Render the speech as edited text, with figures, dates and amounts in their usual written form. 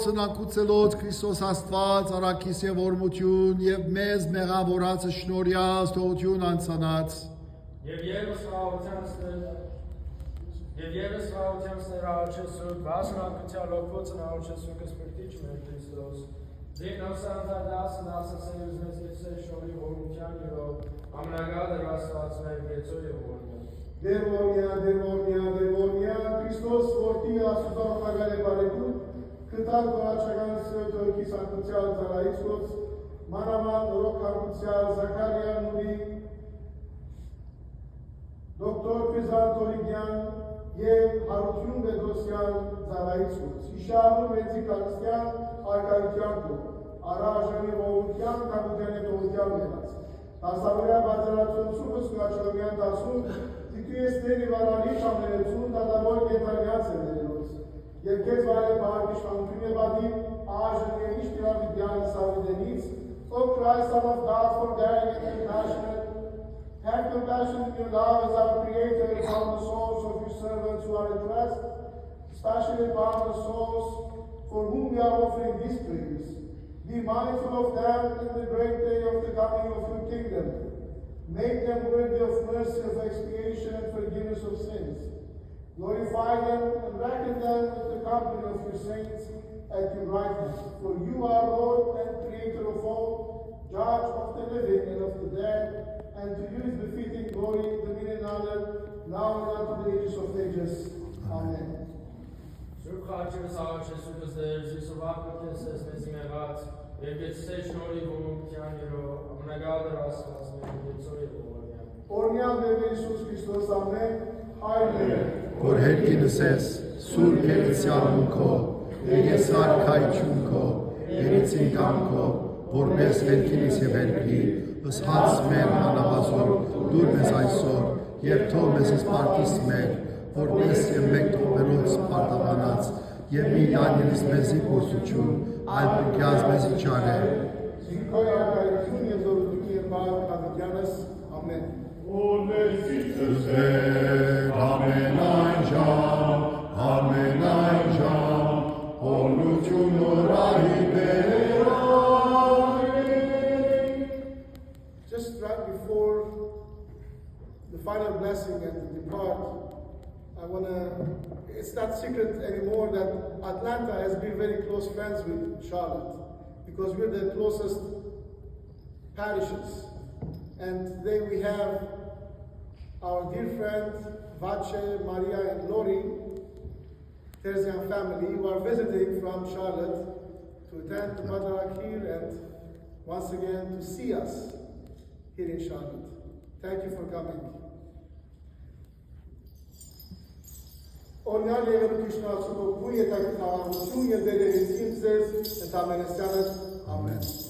Ցնակուցելոց Քրիստոս Աստված արաքիս եւ օրմություն եւ մեզ մեղավորածը շնորհյալ թողություն անցանած եւ եւս հաղորդյանս առաջեսու բազմակցյալ օգոծն առաջեսու կսպերտիչ մեր Քրիստոս դին ասանտադաս նասասեյուզ մեզ եւս շնորհի օրմության եւ ամնագադը Աստված մեր գեցո եւ Դերվորնիա Քրիստոս որդի Աստծո խաղալե բարեկու Կտակ գորաչական սյոտորքի սանկուցյալ ծարայից կոց, մանավան նորոք հարկուցյալ Զաքարյան ունի, դոկտոր Պիզանտորիգյան և հարություն Բեդրոսյան ծարայից կոց, իշարում մեծի կարստյան արկայության կոց, առաժանի ողության կապուտյան է տողության մեղած, տասավորյա բարձարացունցումը սկաչորոմյան տասում, տիտույեստերի վարալիչ ամենեցուն տատավոր կետարյաց է ներելոց, Եվ կեզ վայլը բարգիշվանություն է բադիմ, աժն և իշտ իրավիդյան սավիդենից, O Christ, Son of God, forbearing and compassionate, have compassion in your love as our Creator upon the souls of your servants who are at rest, especially upon the souls for whom we are offering these prayers. Be mindful of them in the great day of the coming of your kingdom. Make them worthy of mercy, of expiation, and forgiveness of sins. Glorify them and reckon them with the company of your saints at your right hand. For you are Lord and Creator of all, Judge of the living and of the dead, and to you is befitting glory, dominion, and honor, now and unto the ages of ages. Amen. Շուրքաչերս առաջեսուկս դերս իսովակոքես ես մեզի մեղած, և գեցսե շնորի ողունքյան երո, ամնագադր ասված մեր գեցո և ողորյան։ Օրնյան դեպ Իսուս Քրիստոս ամեն, Որ հերկինս ես, սուրբ երիցյալում քո, ես արքայություն քո, երիցին կամ քո, որ մեզ հերկինս և հերկի, ըսհաց մեր անավազոր, դուր մեզ այսօր, և թող մեզ իսպարտիս մեր, որ մեզ և մեկ թողմերոց պարտավանած, և մի յանելիս մեզի գործություն, այլ պրկյազ մեզի ճար է։ Զինքոյ արքայություն և զորություն և բար կավիդյանս, ամեն։ Օրնեսիցս էր, ամենայն ժամ, օրնություն նորահի Just right before final blessing and to depart, it's not secret anymore that Atlanta has been very close friends with Charlotte because we're the closest parishes. And today we have our dear friend Vache, Maria, and Lori, Terzian family, who are visiting from Charlotte to attend the Badarak here and once again to see us here in Charlotte. Thank you for coming. Օրնյալ եղել Քրիստոսու բույը տակ խաղաղություն եւ դերերին ձեզ ընդամենեսյանս ամեն